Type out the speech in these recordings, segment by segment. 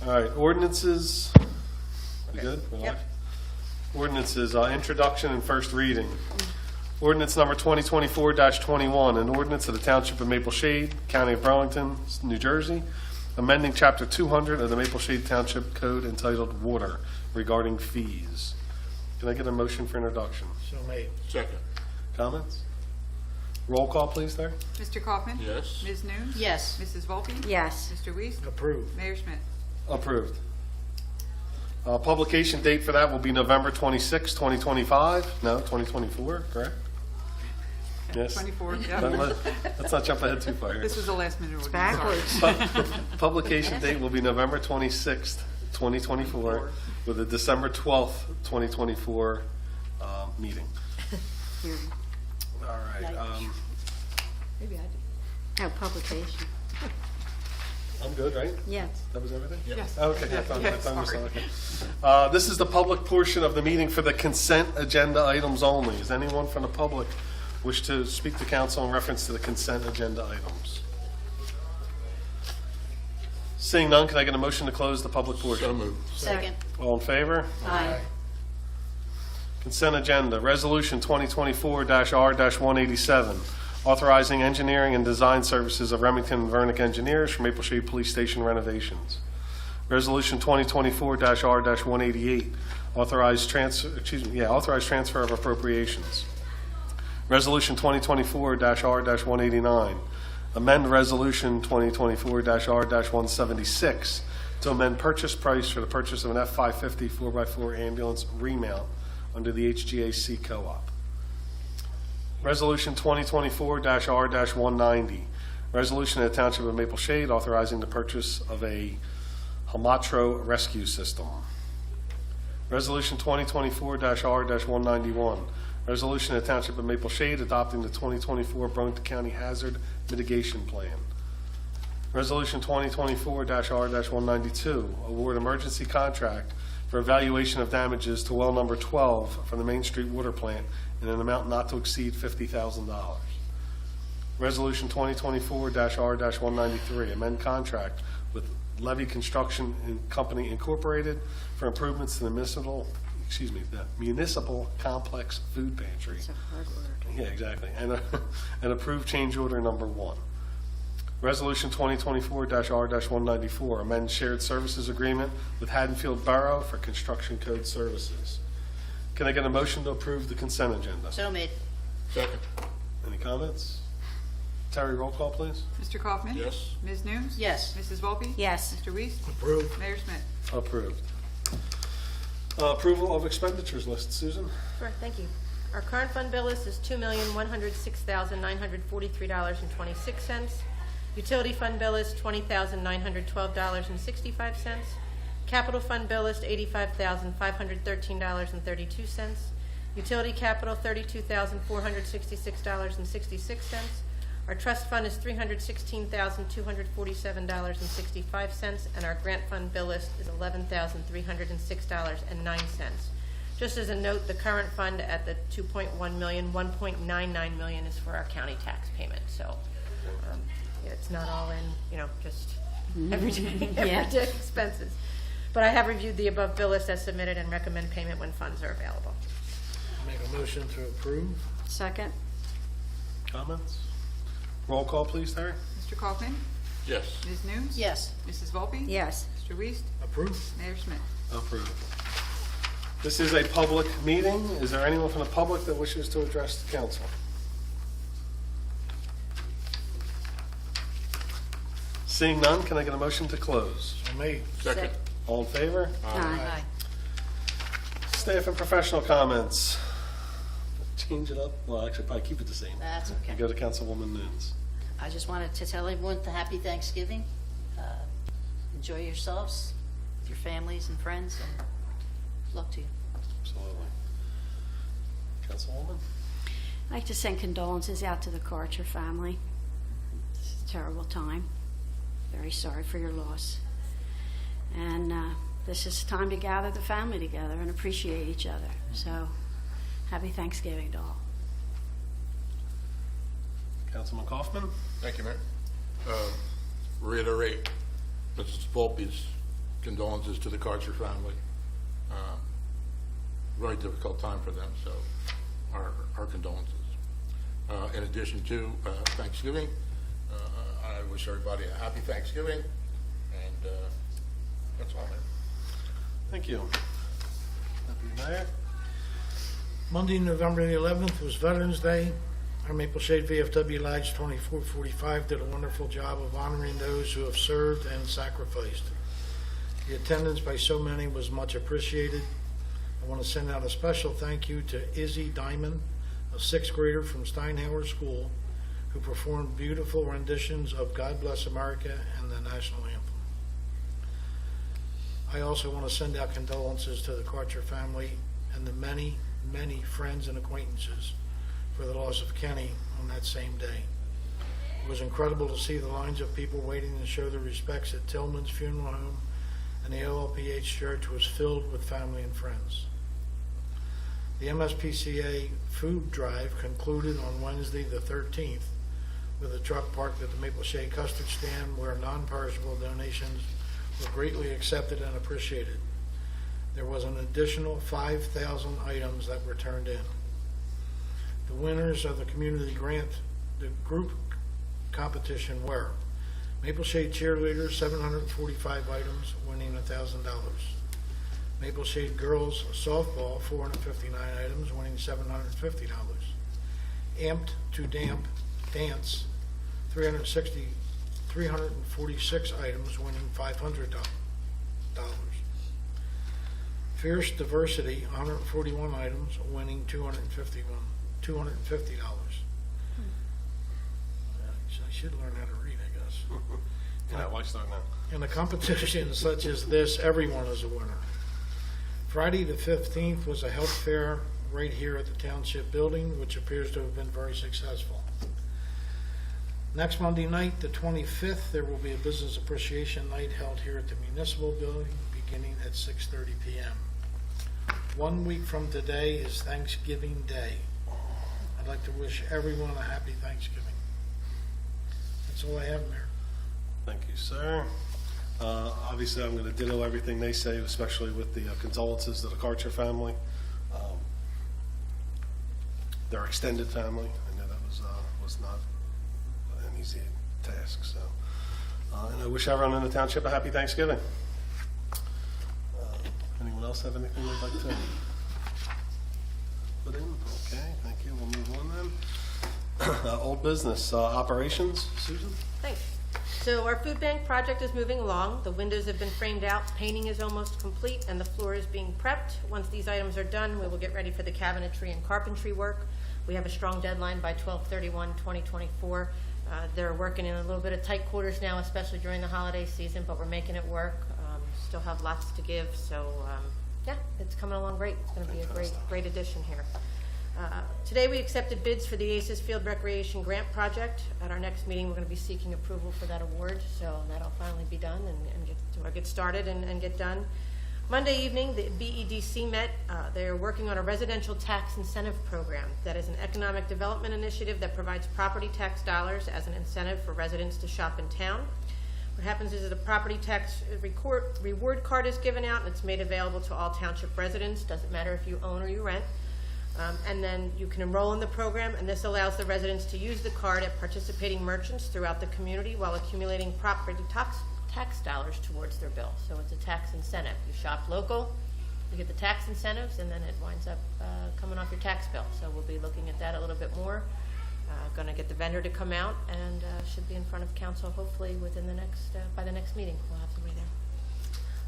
All right, ordinances. We good? Yep. Ordinances, introduction and first reading. Ordinance number 2024-21, an ordinance of the Township of Maple Shade, County of Burlington, New Jersey, amending Chapter 200 of the Maple Shade Township Code entitled Water regarding fees. Can I get a motion for introduction? So made. Second. Comments? Roll call, please, there. Mr. Kaufman? Yes. Ms. Newns? Yes. Mrs. Volpe? Yes. Mr. Weiss? Approved. Mayor Schmidt? Approved. Publication date for that will be November 26, 2025. No, 2024, correct? Yes. 24, Don't yeah. Let's not jump ahead too far here. This was a last minute ordinance. Backwards. Publication date will be November 26th, 2024, with a December 12th, 2024 meeting. Hearing. All right. Maybe I do. Oh, publication. I'm good, right? Yes. That was everything? Yes. Okay, Yeah, I thought yeah, I was sorry. okay. This is the public portion of the meeting for the consent agenda items only. Does anyone from the public wish to speak to council in reference to the consent agenda items? Seeing none, can I get a motion to close the public portion? So moved. Second. All in favor? Aye. Consent agenda, Resolution 2024-R-187, authorizing engineering and design services of Remington and Vernick Engineers for Maple Shade Police Station renovations. Resolution 2024-R-188, authorized transfer of appropriations. Resolution 2024-R-189, amend Resolution 2024-R-176 to amend purchase price for the purchase of an F-550 4x4 ambulance remount under the HGAC co-op. Resolution 2024-R-190, resolution of the Township of Maple Shade authorizing the purchase of a Hamatro rescue system. Resolution 2024-R-191, resolution of the Township of Maple Shade adopting the 2024 Burlington County Hazard Mitigation Plan. Resolution 2024-R-192, award emergency contract for evaluation of damages to well number 12 from the Main Street Water Plant in an amount not to exceed $50,000. Resolution 2024-R-193, amend contract with Levy Construction Company Incorporated for improvements to the municipal complex food pantry. It's a hard word. Yeah, exactly. And approve change order number 1. Resolution 2024-R-194, amend shared services agreement with Haddonfield Borough for construction code services. Can I get a motion to approve the consent agenda? So made. Second. Any comments? Terry, roll call, please. Mr. Kaufman? Yes. Ms. Newns? Yes. Mrs. Volpe? Yes. Mr. Weiss? Approved. Mayor Schmidt? Approved. Approval of expenditures list. Susan? Sure, thank you. Our current fund bill list is $2,106,943.26. Utility fund bill is $20,912.65. Capital fund bill list $85,513.32. Utility capital $32,466.66. Our trust fund is $316,247.65, and our grant fund bill list is $11,306.09. Just as a note, the current fund at the 2.1 million, 1.99 million is for our county tax payment. So it's not all in, just everyday expenses. But I have reviewed the above bill list as submitted and recommend payment when funds are available. Make a motion to approve. Second. Comments? Roll call, please, Terry. Mr. Kaufman? Yes. Ms. Newns? Yes. Mrs. Volpe? Yes. Mr. Weiss? Approved. Mayor Schmidt? Approved. This is a public meeting. Is there anyone from the public that wishes to address the council? Seeing none, can I get a motion to close? So made. Second. All in favor? Aye. Staff and professional comments. Change it up? Well, actually, probably keep it the same. That's You okay. go to Councilwoman Nunes. I just wanted to tell everyone a happy Thanksgiving. Enjoy yourselves with your families and friends, and luck to you. Absolutely. Councilwoman? I'd like to send condolences out to the Karcher family. It's a terrible time. Very sorry for your loss. And this is time to gather the family together and appreciate each other. So, happy Thanksgiving to all. Councilman Kaufman? Thank you, Mayor. Reiterate Mrs. Volpe's condolences to the Karcher family. Very difficult time for them, so our condolences. In addition to Thanksgiving, I wish everybody a happy Thanksgiving, and that's all, man. Thank you. Deputy Mayor? Monday, November the 11th was Veterans Day. Our Maple Shade VFW Lodge 2445 did a wonderful job of honoring those who have served and sacrificed. The attendance by so many was much appreciated. I want to send out a special thank you to Izzy Diamond, a sixth grader from Steinhauer School, who performed beautiful renditions of God Bless America and the national anthem. I also want to send out condolences to the Karcher family and the many, many friends and acquaintances for the loss of Kenny on that same day. It was incredible to see the lines of people waiting to show their respects at Tillman's Funeral Home, and the OLPH church was filled with family and friends. The MSPCA food drive concluded on Wednesday the 13th with a truck parked at the Maple Shade custard stand where non-perishable donations were greatly accepted and appreciated. There was an additional 5,000 items that were turned in. The winners of the community grant, the group competition were Maple Shade Cheerleaders, 745 items, winning $1,000. Maple Shade Girls Softball, 459 items, winning $750. Amped to Dance, 346 items, winning $500. Fierce Diversity, 141 items, winning $250. I should learn how to read, I guess. Yeah, why start now? In a competition such as this, everyone is a winner. Friday the 15th was a health fair right here at the Township Building, which appears to have been very successful. Next Monday night, the 25th, there will be a Business Appreciation Night held here at the Municipal Building, beginning at 6:30 p.m. 1 week from today is Thanksgiving Day. I'd like to wish everyone a happy Thanksgiving. That's all I have, Mayor. Thank you, sir. Obviously, I'm going to ditto everything they say, especially with the condolences to the Karcher family, their extended family. I know that was not an easy task. So, and I wish everyone in the township a happy Thanksgiving. Anyone else have anything they'd like to put in? Okay, thank you. We'll move on then. Old business operations, Susan. Thanks. So our food bank project is moving along. The windows have been framed out, painting is almost complete, and the floor is being prepped. Once these items are done, we will get ready for the cabinetry and carpentry work. We have a strong deadline by 12/31/2024. They're working in a little bit of tight quarters now, especially during the holiday season, but we're making it work. Still have lots to give, so yeah, it's coming along great. It's going to be a great addition here. Today we accepted bids for the Aces Field Recreation Grant Project. At our next meeting, we're going to be seeking approval for that award, so that'll finally be done and get started and get done. Monday evening, the BEDC met. They're working on a residential tax incentive program that is an economic development initiative that provides property tax dollars as an incentive for residents to shop in town. What happens is that a property tax reward card is given out, and it's made available to all township residents. Doesn't matter if you own or you rent. And then you can enroll in the program, and this allows the residents to use the card at participating merchants throughout the community while accumulating property tax dollars towards their bill. So it's a tax incentive. You shop local, you get the tax incentives, and then it winds up coming off your tax bill. So we'll be looking at that a little bit more. Going to get the vendor to come out, and should be in front of council hopefully within the next by the next meeting. We'll have somebody there.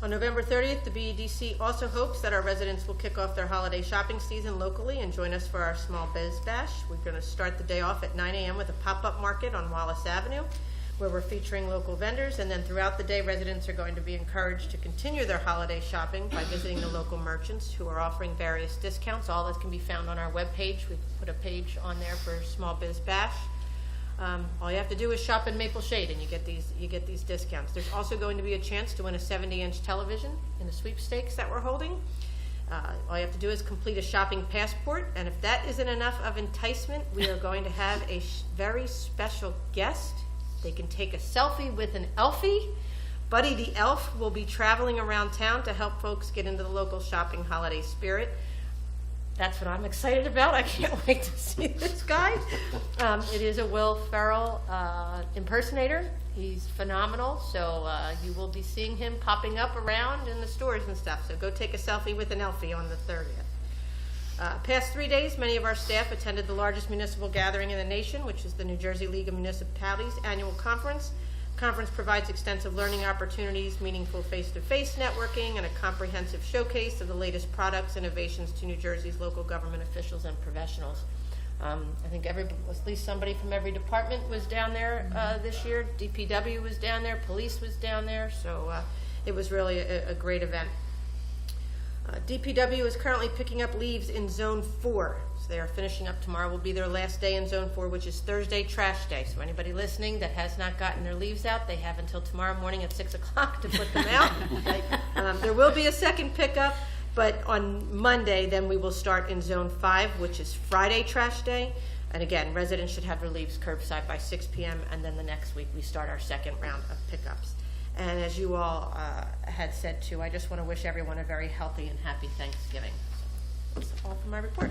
On November 30th, the BEDC also hopes that our residents will kick off their holiday shopping season locally and join us for our Small Biz Bash. We're going to start the day off at 9 a.m. with a pop-up market on Wallace Avenue, where we're featuring local vendors, and then throughout the day, residents are going to be encouraged to continue their holiday shopping by visiting the local merchants who are offering various discounts. All that can be found on our webpage. We've put a page on there for Small Biz Bash. All you have to do is shop in Maple Shade, and you get these discounts. There's also going to be a chance to win a 70-inch television in the sweepstakes that we're holding. All you have to do is complete a shopping passport, and if that isn't enough of enticement, we are going to have a very special guest. They can take a selfie with an Elfie Buddy the Elf will be traveling around town to help folks get into the local shopping holiday spirit. That's what I'm excited about. I can't wait to see this guy. It is a Will Ferrell impersonator. He's phenomenal, so you will be seeing him popping up around in the stores and stuff. So go take a selfie with an Elfie on the 30th. Past 3 days, many of our staff attended the largest municipal gathering in the nation, which is the New Jersey League of Municipalities annual conference. The conference provides extensive learning opportunities, meaningful face-to-face networking, and a comprehensive showcase of the latest products, innovations to New Jersey's local government officials and professionals. I think at least somebody from every department was down there this year. DPW was down there, police was down there, so it was really a great event. DPW is currently picking up leaves in Zone 4. So they are finishing up tomorrow. Will be their last day in Zone 4, which is Thursday trash day. So anybody listening that has not gotten their leaves out, they have until tomorrow morning at 6 o'clock to put them out. There will be a second pickup, but on Monday, then we will start in Zone 5, which is Friday trash day. And again, residents should have their leaves curbside by 6 p.m. And then the next week, we start our second round of pickups. And as you all had said too, I just want to wish everyone a very healthy and happy Thanksgiving. So that's all for my report.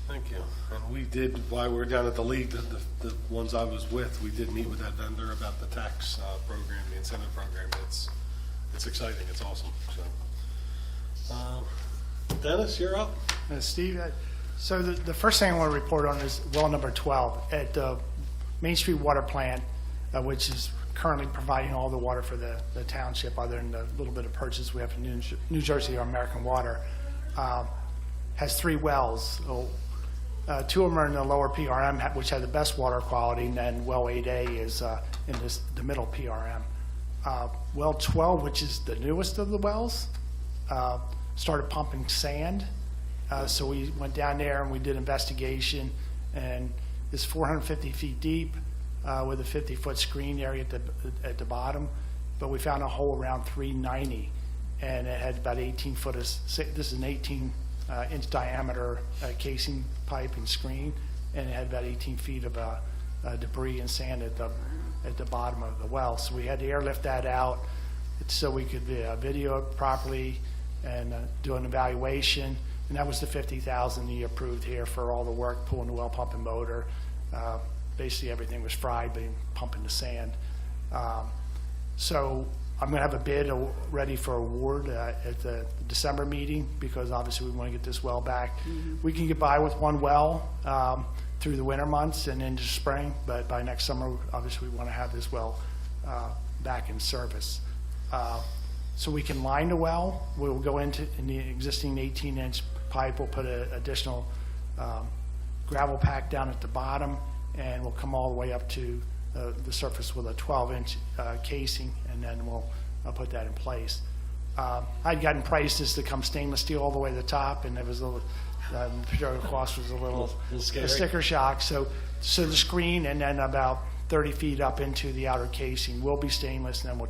Thank you. And we did, while we were down at the league, the ones I was with, we did meet with that vendor about the tax program, the incentive program. It's exciting. It's awesome. So, Dennis, you're up. Steve, so the first thing I want to report on is well number 12 at the Main Street Water Plant, which is currently providing all the water for the township, other than the little bit of purchase we have from New Jersey or American Water. Has 3 wells. 2 of them are in the lower PRM, which have the best water quality, and then well 8A is in the middle PRM. Well 12, which is the newest of the wells, started pumping sand. So we went down there and we did investigation, and it's 450 feet deep with a 50-foot screen area at the bottom. But we found a hole around 390, and it had about 18 foot of, this is an 18 inch diameter casing pipe and screen, and it had about 18 feet of debris and sand at the bottom of the well. So we had to airlift that out so we could video it properly and do an evaluation. And that was the $50,000 he approved here for all the work, pulling the well pump and motor. Basically everything was fried, but pumping the sand. So I'm going to have a bid ready for award at the December meeting, because obviously we want to get this well back. We can get by with 1 well through the winter months and into spring, but by next summer, obviously we want to have this well back in service. So we can line the well. We'll go in the existing 18-inch pipe. We'll put an additional gravel pack down at the bottom, and we'll come all the way up to the surface with a 12-inch casing, and then we'll put that in place. I'd gotten prices to come stainless steel all the way to the top, and it was a little, the material cost was a little scary. sticker shock. So the screen, and then about 30 feet up into the outer casing will be stainless, and then we'll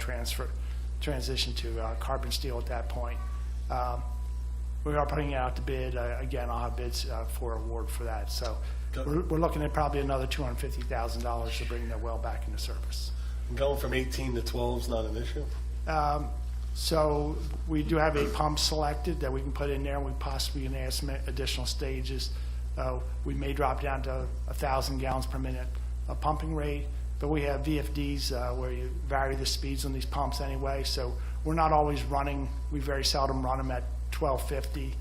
transition to carbon steel at that point. We are putting it out to bid. Again, I'll have bids for award for that. So we're looking at probably another $250,000 to bring the well back into service. Going from 18 to 12 is not an issue? So we do have a pump selected that we can put in there, and we possibly can add some additional stages. We may drop down to 1,000 gallons per minute pumping rate, but we have VFDs where you vary the speeds on these pumps anyway, so we're not always running, we very seldom run them at 1250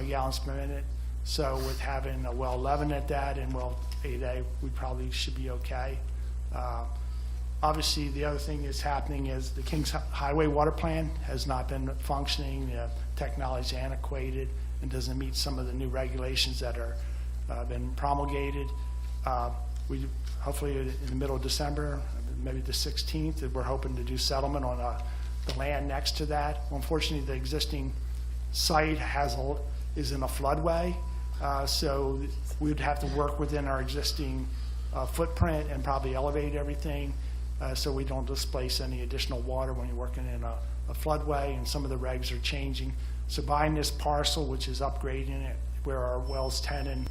gallons per minute. So with having a well 11 at that and well 8A, we probably should be okay. Obviously, the other thing that's happening is the Kings Highway water plant has not been functioning. The technology is antiquated and doesn't meet some of the new regulations that are been promulgated. We hopefully in the middle of December, maybe the 16th, we're hoping to do settlement on the land next to that. Well, unfortunately, the existing site is in a floodway, so we'd have to work within our existing footprint and probably elevate everything so we don't displace any additional water when you're working in a floodway, and some of the regs are changing. So buying this parcel, which is upgrading it where our wells 10 and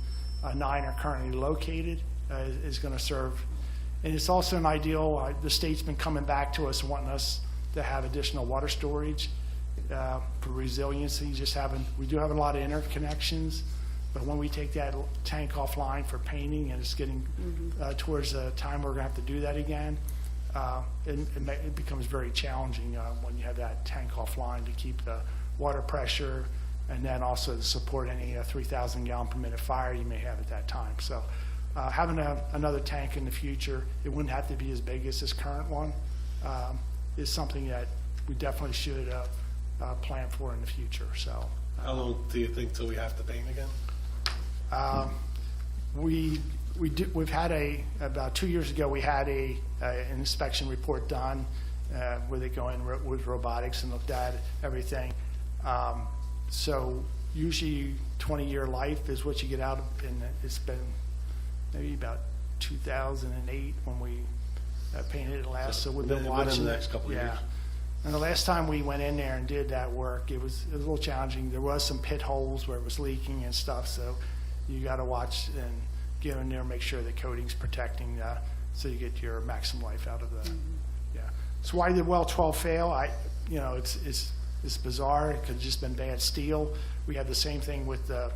9 are currently located, is going to serve. And it's also an ideal, the state's been coming back to us wanting us to have additional water storage for resiliency. We do have a lot of interconnections, but when we take that tank offline for painting and it's getting towards the time we're going to have to do that again, it becomes very challenging when you have that tank offline to keep the water pressure and then also to support any 3,000 gallon per minute fire you may have at that time. So having another tank in the future, it wouldn't have to be as big as this current one, is something that we definitely should plan for in the future. So How long do you think till we have to paint again? we've had about 2 years ago, we had an inspection report done where they go in with robotics and looked at everything. So usually 20-year life is what you get out of, and it's been maybe about 2008 when we painted it last. So we've been within watching the it. next couple of years. And the last time we went in there and did that work, it was a little challenging. There was some pit holes where it was leaking and stuff, so you got to watch and get in there and make sure the coating's protecting, so you get your maximum life out of the. Yeah. So why did well 12 fail? It's bizarre. It could have just been bad steel. We had the same thing with the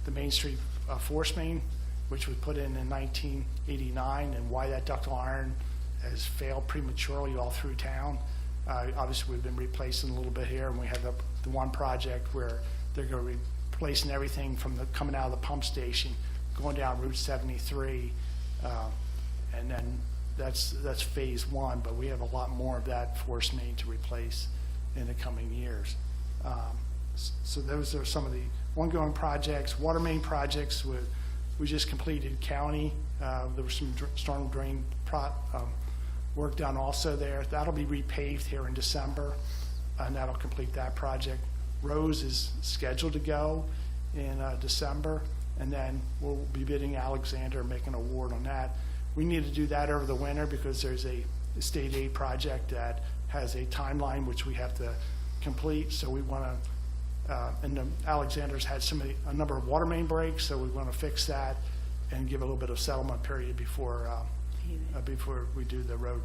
Main Street force main, which was put in 1989, and why that ductile iron has failed prematurely all through town. Obviously, we've been replacing a little bit here, and we have the one project where they're going to be replacing everything from coming out of the pump station, going down Route 73, and then that's phase one. But we have a lot more of that force main to replace in the coming years. So those are some of the ongoing projects. Water main projects, we just completed county. There was some storm drain work done also there. That'll be repaved here in December, and that'll complete that project. Rose is scheduled to go in December, and then we'll be bidding Alexander, make an award on that. We need to do that over the winter because there's a state aid project that has a timeline which we have to complete. So we want to, and Alexander's had a number of water main breaks, so we want to fix that and give a little bit of settlement period before we do the road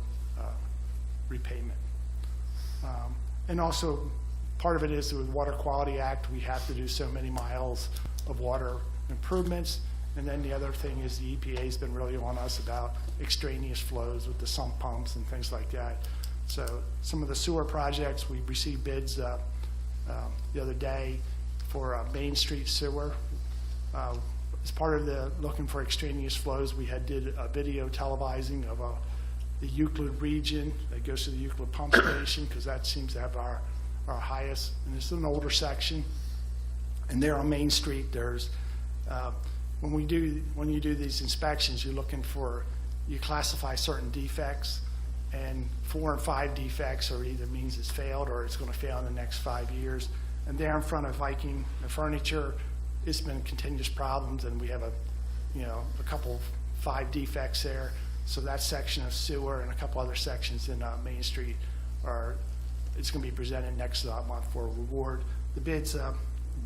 repayment. And also, part of it is with Water Quality Act, we have to do so many miles of water improvements. And then the other thing is the EPA's been really on us about extraneous flows with the sump pumps and things like that. So some of the sewer projects, we received bids the other day for Main Street sewer. As part of the looking for extraneous flows, we did a video televising of the Euclid region that goes to the Euclid pump station, because that seems to have our highest, and it's an older section. And there on Main Street, there's when you do these inspections, you classify certain defects, and 4 and 5 defects are either means it's failed or it's going to fail in the next 5 years. And there in front of Viking Furniture, it's been continuous problems, and we have a couple 5 defects there. So that section of sewer and a couple other sections in Main Street it's going to be presented next month for a reward. The bids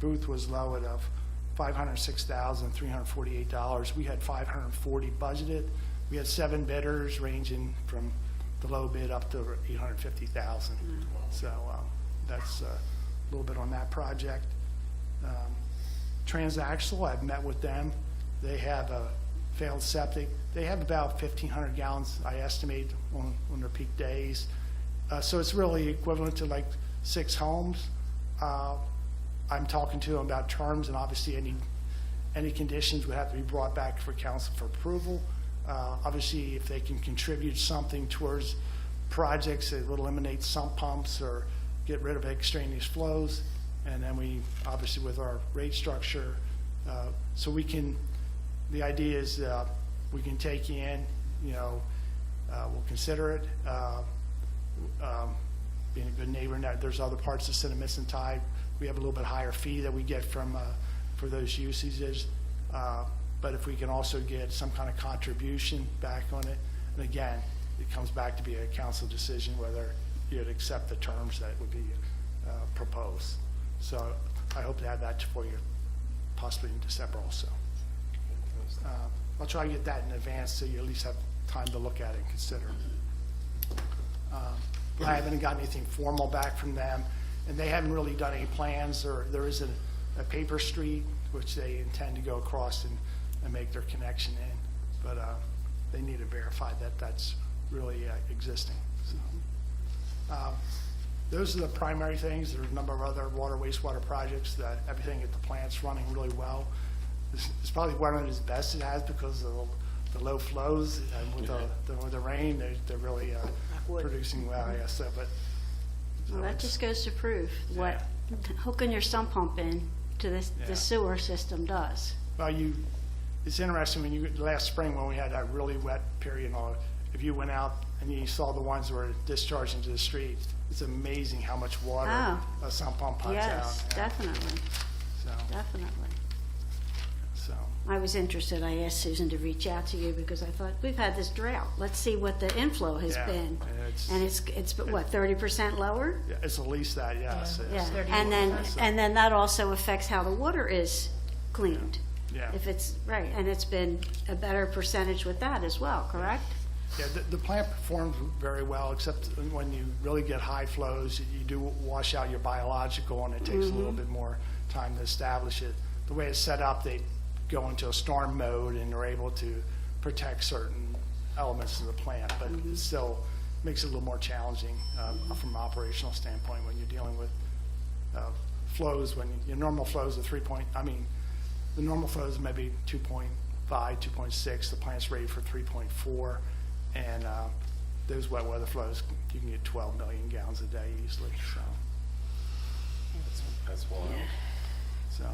booth was low at $506,348. We had $540 budgeted. We had 7 bidders ranging from the low bid up to $850,000. So that's a little bit on that project. Transaxle, I've met with them. They have a failed septic. They have about 1,500 gallons, I estimate, on their peak days. So it's really equivalent to like 6 homes. I'm talking to them about terms, and obviously any conditions would have to be brought back for council for approval. Obviously, if they can contribute something towards projects that would eliminate sump pumps or get rid of extraneous flows, and then we, obviously with our rate structure, so the idea is we can take you in, we'll consider it, being a good neighbor. Now, there's other parts of Cinnamis and Tide. We have a little bit higher fee that we get for those usages. But if we can also get some kind of contribution back on it, and again, it comes back to be a council decision whether you'd accept the terms that would be proposed. So I hope to have that for you possibly in December also. I'll try to get that in advance so you at least have time to look at it and consider. I haven't gotten anything formal back from them, and they haven't really done any plans, or there is a paper street which they intend to go across and make their connection in, but they need to verify that that's really existing. So, those are the primary things. There's a number of other water, wastewater projects that everything at the plant's running really well. It's probably one of its best it has because of the low flows, and with the rain, they're really producing well, I guess. So, but Well, that just goes to prove what hooking your sump pump in to Yeah. the sewer system does. well, it's interesting when last spring when we had that really wet period, and all, if you went out and you saw the ones that were discharging to the street, it's amazing how much water Oh. a sump pump puts out. Yes, Yeah. definitely, So, definitely. so. I was interested. I asked Susan to reach out to you because I thought, we've had this drought. Let's see what the inflow has Yeah, been. and it's- And it's what, 30% lower? Yeah, it's at least that, yes. Yeah. Yes. Yeah, and then that also affects how the water is cleaned. Yeah. If it's, right, and it's been a better percentage with that as well, correct? Yeah, the plant performs very well, except when you really get high flows, you do wash out your biological, and it takes a little bit more time to establish it. The way it's set up, they go into a storm mode, and they're able to protect certain elements of the plant, but it still makes it a little more challenging from an operational standpoint when you're dealing with flows, when your normal flows are the normal flows may be 2.5, 2.6, the plant's rated for 3.4, and those wet weather flows, you can get 12 million gallons a day easily, so. That's wild. So,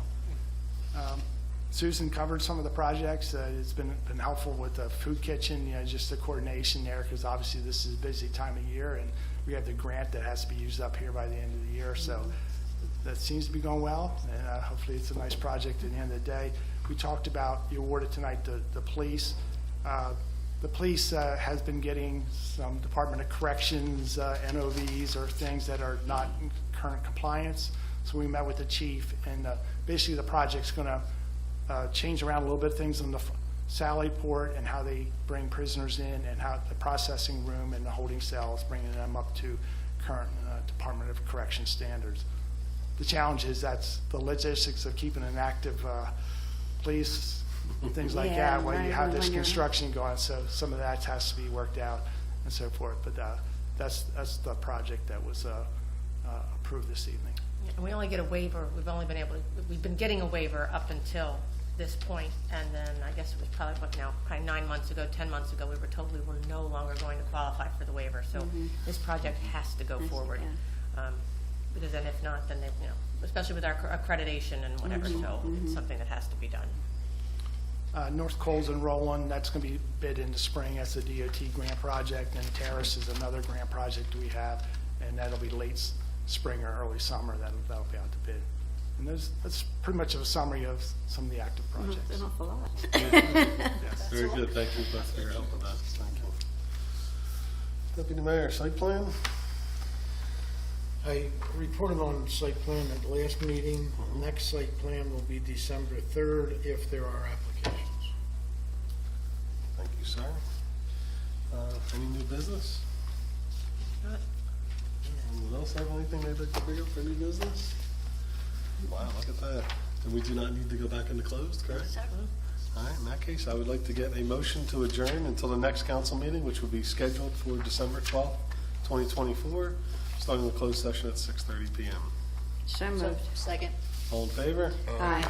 Susan covered some of the projects. It's been helpful with the food kitchen, just the coordination there, because obviously this is a busy time of year, and we have the grant that has to be used up here by the end of the year, so that seems to be going well, and hopefully it's a nice project at the end of the day. We talked about, you awarded tonight the police. The police has been getting some Department of Corrections NOVs or things that are not in current compliance. So we met with the chief, and basically the project's going to change around a little bit things in the Sally Port and how they bring prisoners in, and how the processing room and the holding cells, bringing them up to current Department of Corrections standards. The challenge is that's the logistics of keeping an active police, things like Yeah, that, when you right, have this when you're- construction going, so some of that has to be worked out and so forth. But that's the project that was approved this evening. And we only get a waiver, we've been getting a waiver up until this point, and then I guess it was probably 9 months ago, 10 months ago, we were told we were no longer going to qualify for the waiver, so this project has to go Yes, forward. Because then if not, then they, especially with our accreditation and whatever, so it's something that has to be done. North Coles and Roland, that's going to be bid in the spring. That's a DOT grant project, and Terrace is another grant project we have, and that'll be late spring or early summer that'll be out to bid. And that's pretty much a summary of some of the active projects. It's an awful lot. Yes. Very good, thank you both for your help with that, thank you. Deputy Mayor, site plan? I reported on site plan at the last meeting. Next site plan will be December 3rd if there are applications. Thank you, sir. Any new business? Anyone else have anything they'd like to bring up for new business? Wow, look at that. And we do not need to go back into closed, correct? All right, in that case, I would like to get a motion to adjourn until the next council meeting, which will be scheduled for December 12th, 2024, starting the closed session at 6:30 PM. So So, moved. second. All in favor? Aye.